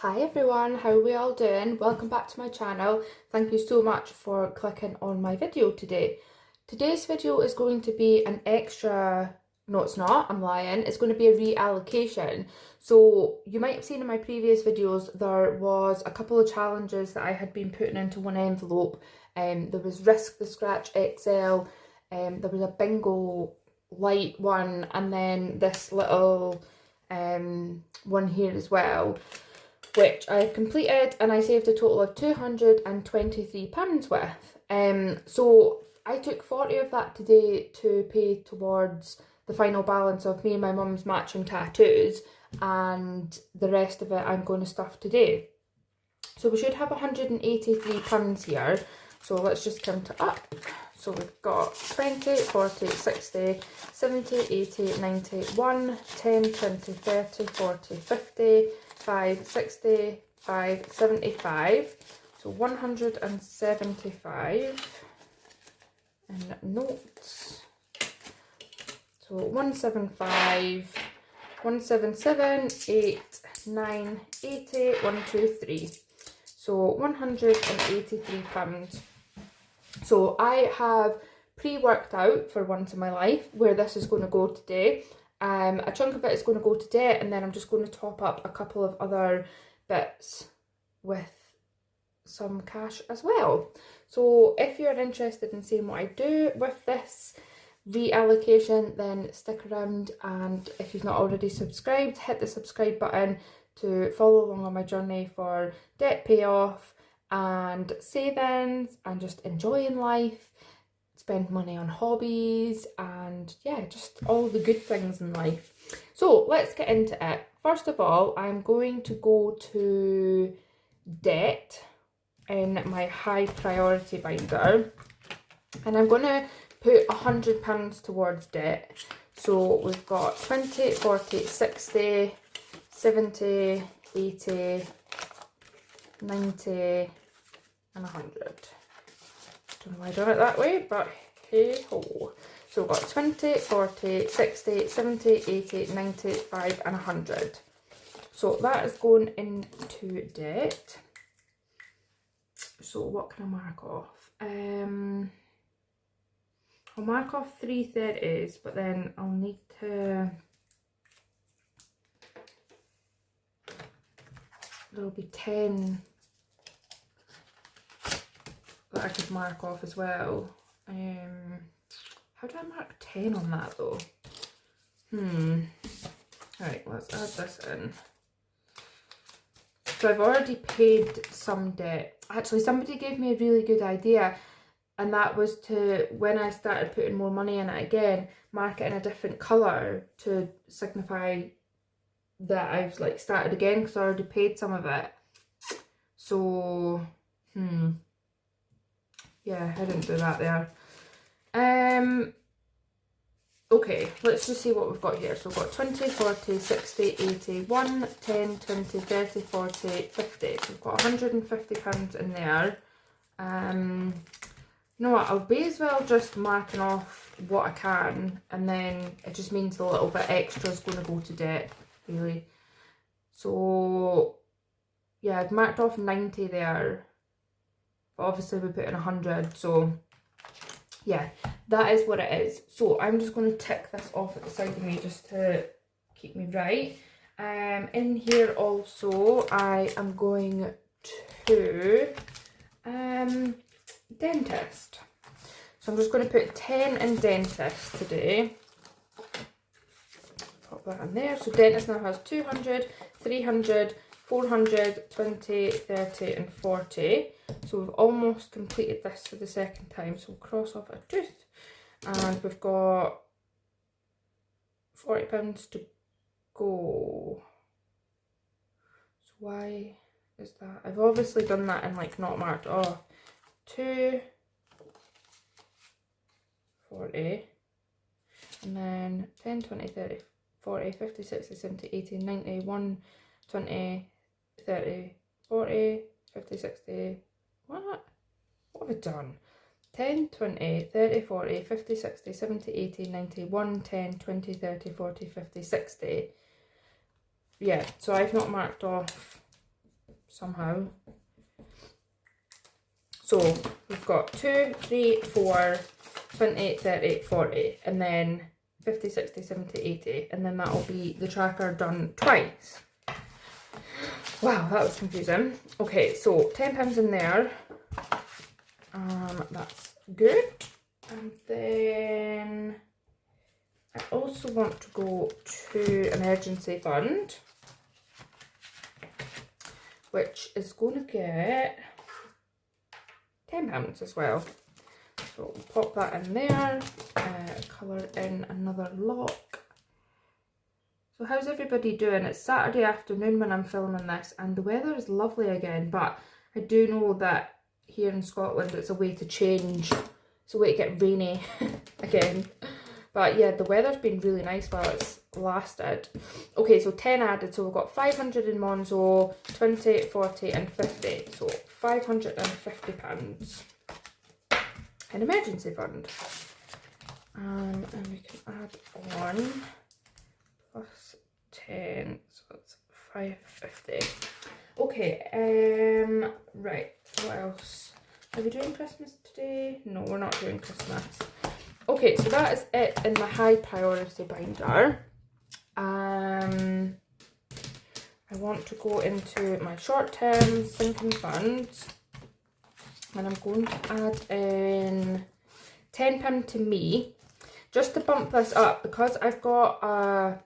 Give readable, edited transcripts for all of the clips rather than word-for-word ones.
Hi everyone, how are we all doing? Welcome back to my channel. Thank you so much for clicking on my video today. Today's video is going to be an extra, no it's not, I'm lying, it's going to be a reallocation. So you might have seen in my previous videos there was a couple of challenges that I had been putting into one envelope. There was Risk the Scratch XL, there was a bingo light one, and then this little one here as well, which I completed and I saved a total of £223 with. So I took 40 of that today to pay towards the final balance of me and my mum's matching tattoos, and the rest of it I'm going to stuff today. So we should have £183 here. So let's just count it up. So we've got 20, 40, 60, 70, 80, 90, 1, 10, 20, 30, 40, 50, 5, 60, 5, 75. So 175 in notes. So 175, 177, 8, 9, 80, 1, 2, 3. So £183. So I have pre-worked out for once in my life where this is going to go today. A chunk of it is going to go to debt, and then I'm just going to top up a couple of other bits with some cash as well. So if you're interested in seeing what I do with this reallocation, then stick around, and if you've not already subscribed, hit the subscribe button to follow along on my journey for debt payoff and savings and just enjoying life, spend money on hobbies, and yeah, just all the good things in life. So let's get into it. First of all, I'm going to go to debt in my high priority binder, and I'm going to put £100 towards debt. So we've got 20, 40, 60, 70, 80, 90 and 100. Don't know why I done it that way, but hey ho. So we've got 20, 40, 60, 70, 80, 95 and 100. So that is going into debt. So what can I mark off? I'll mark off 330s, but then I'll need to, there'll be 10 that I could mark off as well. How do I mark 10 on that though? Right, let's add this in. So I've already paid some debt. Actually, somebody gave me a really good idea, and that was to, when I started putting more money in it again, mark it in a different colour to signify that I've like started again, because I already paid some of it. So yeah, I didn't do that there. Okay, let's just see what we've got here. So we've got 20, 40, 60, 80, 1, 10, 20, 30, 40, 50. So we've got £150 in there. You know what, I'll be as well just marking off what I can, and then it just means a little bit extra is going to go to debt, really. So yeah, I've marked off 90 there, but obviously we put in 100, so yeah, that is what it is. So I'm just going to tick this off at the side of me just to keep me right. In here also I am going to dentist. So I'm just going to put 10 in dentist today. Pop that in there. So dentist now has 200, 300, 400, 20, 30 and 40. So we've almost completed this for the second time. So we'll cross off a tooth. And we've got £40 to go. So why is that? I've obviously done that and like not marked off. 2, 40, and then 10, 20, 30, 40, 50, 60, 70, 80, 90, 1, 20, 30, 40, 50, 60, what have I done? 10, 20, 30, 40, 50, 60, 70, 80, 90, 1, 10, 20, 30, 40, 50, 60. Yeah, so I've not marked off somehow. So we've got 2, 3, 4, 20, 30, 40, and then 50, 60, 70, 80, and then that'll be the tracker done twice. Wow, that was confusing. Okay, so £10 in there. That's good. And then I also want to go to emergency fund, which is going to get £10 as well. So we'll pop that in there, colour in another lock. So how's everybody doing? It's Saturday afternoon when I'm filming this, and the weather is lovely again, but I do know that here in Scotland it's a way to change. It's a way to get rainy again. But yeah, the weather's been really nice while it's lasted. Okay, so 10 added, so we've got 500 in Monzo, 20, 40 and 50. So £550 in emergency fund. And we can add on plus 10, so it's 550. Okay, right, what else? Are we doing Christmas today? No, we're not doing Christmas. Okay, so that is it in my high priority binder. I want to go into my short-term sinking funds, and I'm going to add in £10 to me, just to bump this up, because I've got a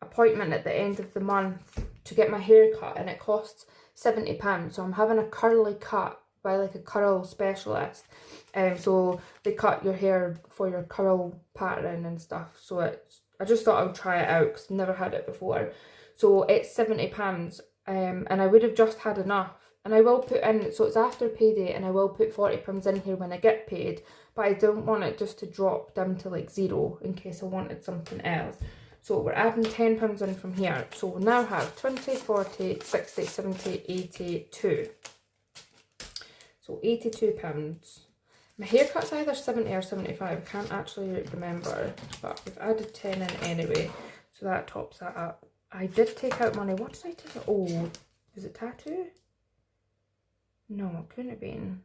appointment at the end of the month to get my hair cut, and it costs £70. So I'm having a curly cut by like a curl specialist. So they cut your hair for your curl pattern and stuff. So I just thought I would try it out because I've never had it before. So it's £70, and I would have just had enough. And I will put in, so it's after payday, and I will put £40 in here when I get paid, but I don't want it just to drop down to like 0 in case I wanted something else. So we're adding £10 in from here. So we'll now have 20, 40, 60, 70, 82. So £82. My haircut's either 70 or 75, I can't actually remember, but we've added 10 in anyway, so that tops that up. I did take out money. What did I take out? Oh, is it tattoo? No, it couldn't have been.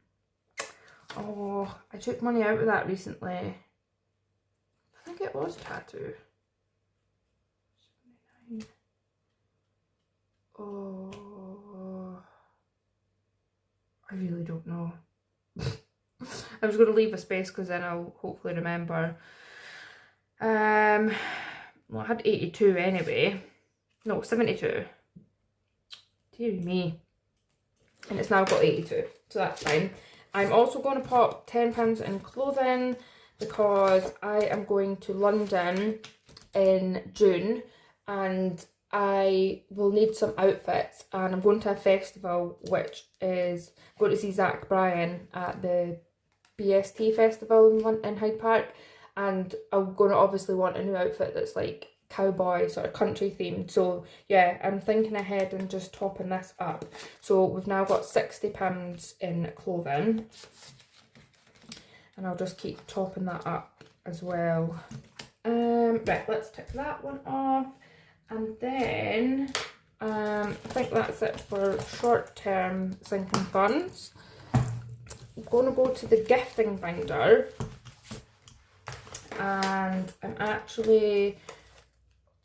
Oh, I took money out of that recently. I think it was tattoo. 79. Oh, I really don't know. I was going to leave a space because then I'll hopefully remember. Well, I had 82 anyway. No, 72. Dear me. And it's now got 82, so that's fine. I'm also going to pop £10 in clothing because I am going to London in June, and I will need some outfits, and I'm going to a festival which is going to see Zach Bryan at the BST festival in Hyde Park, and I'm going to obviously want a new outfit that's like cowboy sort of country themed. So yeah, I'm thinking ahead and just topping this up. So we've now got £60 in clothing, and I'll just keep topping that up as well. Right, let's tick that one off, and then I think that's it for short-term sinking funds. I'm going to go to the gifting binder, and I'm actually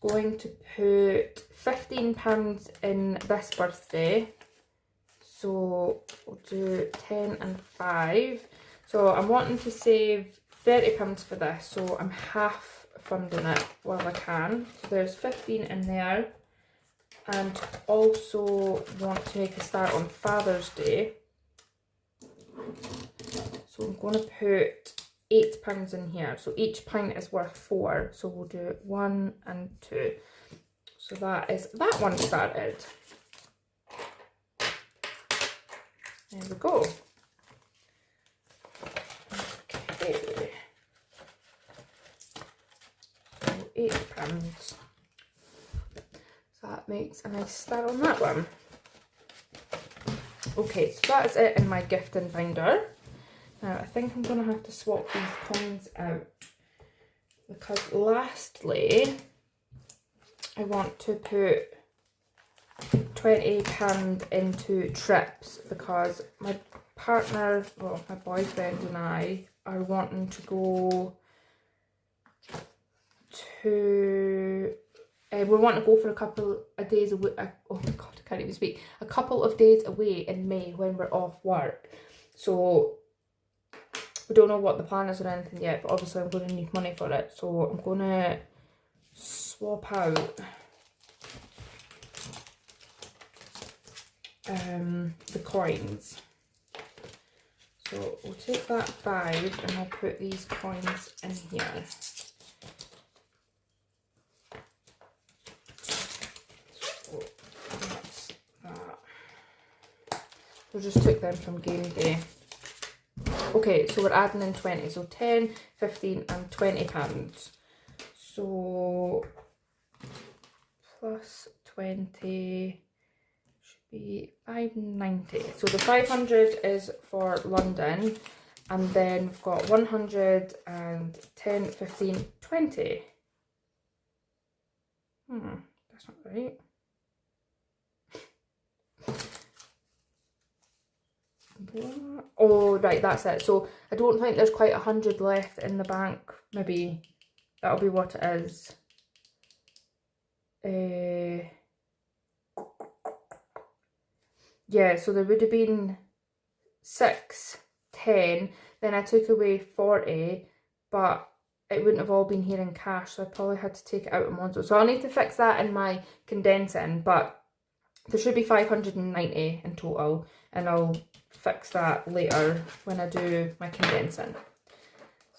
going to put £15 in this birthday. So we'll do 10 and 5. So I'm wanting to save £30 for this, so I'm half funding it while I can. So there's 15 in there, and also want to make a start on Father's Day. So I'm going to put £8 in here. So each pint is worth 4. So we'll do 1 and 2. So that is that one started. There we go. Okay. So £8. So that makes a nice start on that one. Okay, so that is it in my gifting binder. Now I think I'm going to have to swap these coins out, because lastly I want to put £20 into trips because my partner, well, my boyfriend and I are wanting to go to, we want to go for a couple of days away, oh my god, I can't even speak, a couple of days away in May when we're off work. So we don't know what the plan is or anything yet, but obviously I'm going to need money for it. So I'm going to swap out the coins. So we'll take that 5 and I'll put these coins in here. So that's that. We just took them from game day. Okay, so we're adding in 20, so 10, 15 and £20. So plus 20 should be £5.90. So the 500 is for London, and then we've got 100 and 10, 15, 20. That's not right. Oh, right, that's it. So I don't think there's quite 100 left in the bank. Maybe that'll be what it is. Yeah, so there would have been 6, 10, then I took away 40, but it wouldn't have all been here in cash, so I probably had to take it out in Monzo. So I'll need to fix that in my condensing, but there should be 590 in total, and I'll fix that later when I do my condensing.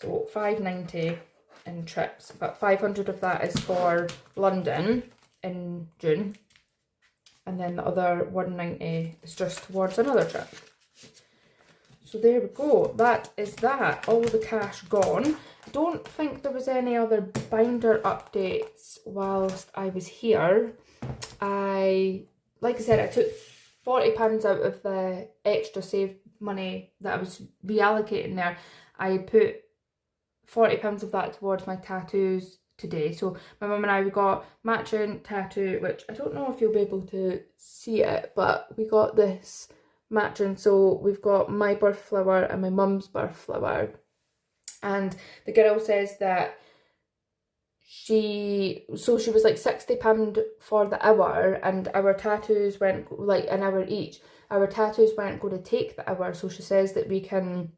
So 590 in trips, but 500 of that is for London in June, and then the other 190 is just towards another trip. So there we go, that is that, all the cash gone. I don't think there was any other binder updates whilst I was here. Like I said, I took £40 out of the extra saved money that I was reallocating there. I put £40 of that towards my tattoos today. So my mum and I, we got matching tattoo, which I don't know if you'll be able to see it, but we got this matching. So we've got my birth flower and my mum's birth flower. And the girl says that she was like £60 for the hour, and our tattoos weren't like an hour each. Our tattoos weren't going to take the hour, so she says that we can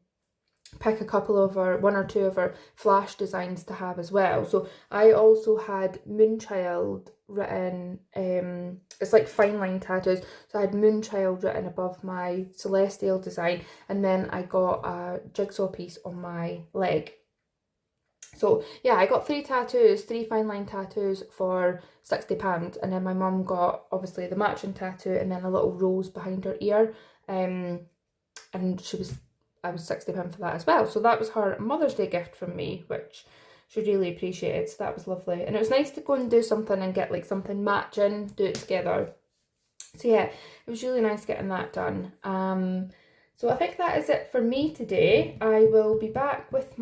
pick a couple of one or two of our flash designs to have as well. So I also had Moonchild written, it's like fine line tattoos, so I had Moonchild written above my Celestial design, and then I got a jigsaw piece on my leg. So yeah, I got 3 tattoos, 3 fine line tattoos for £60, and then my mum got obviously the matching tattoo and then a little rose behind her ear, and I was £60 for that as well. So that was her Mother's Day gift from me, which she really appreciated, so that was lovely. And it was nice to go and do something and get like something matching, do it together. So yeah, it was really nice getting that done. So I think that is it for me today. I will be back with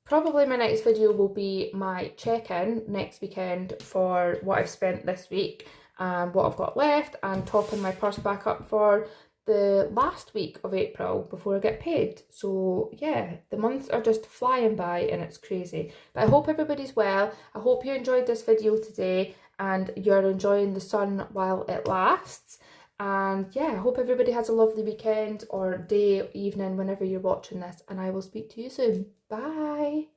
probably my next video will be my check-in next weekend for what I've spent this week and what I've got left, and topping my purse back up for the last week of April before I get paid. So yeah, the months are just flying by and it's crazy. But I hope everybody's well. I hope you enjoyed this video today and you're enjoying the sun while it lasts. And yeah, I hope everybody has a lovely weekend or day, evening, whenever you're watching this, and I will speak to you soon. Bye!